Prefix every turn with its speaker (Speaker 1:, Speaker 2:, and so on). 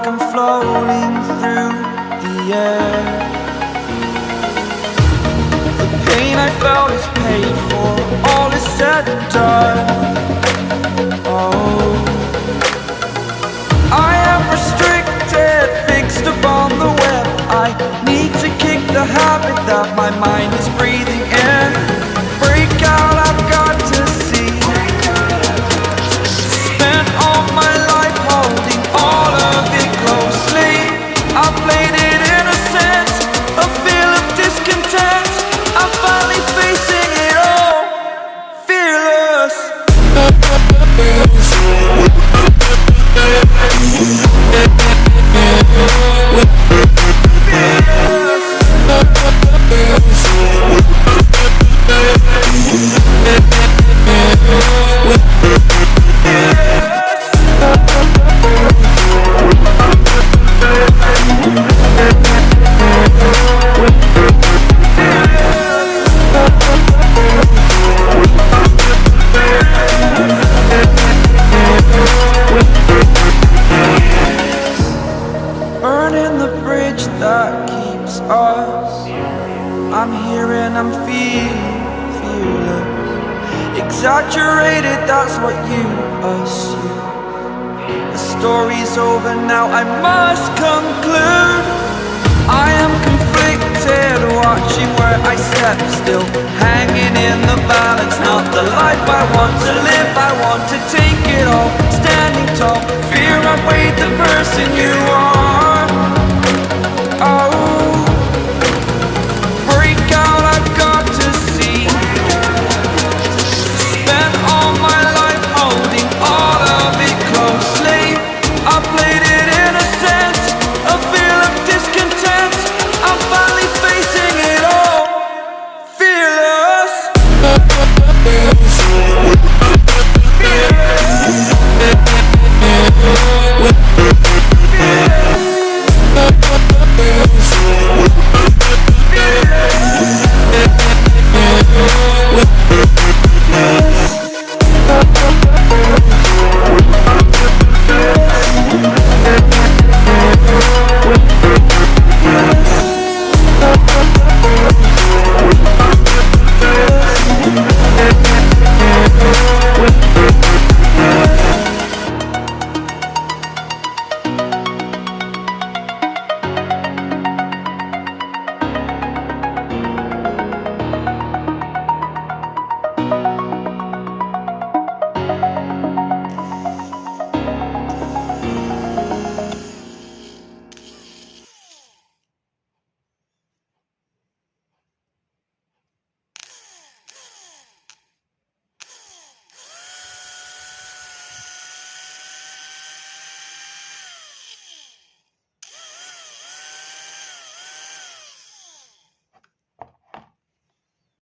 Speaker 1: like I'm floating through the air. The pain I felt is paid for, all is said and done. Oh, I am restricted, fixed upon the web. I need to kick the habit that my mind is breathing in. Break out, I've got to see. Spent all my life holding all of it closely. I played it innocent, a feel of discontent. I'm finally facing it all, fearless. Burning the bridge that keeps us. I'm here and I'm feeling fearless. Exaggerated, that's what you assume. The story's over now, I must conclude. I am conflicted, watching where I step still, hanging in the balance. Not the life I want to live, I want to take it all. Standing tall, fear I weighed the person you are.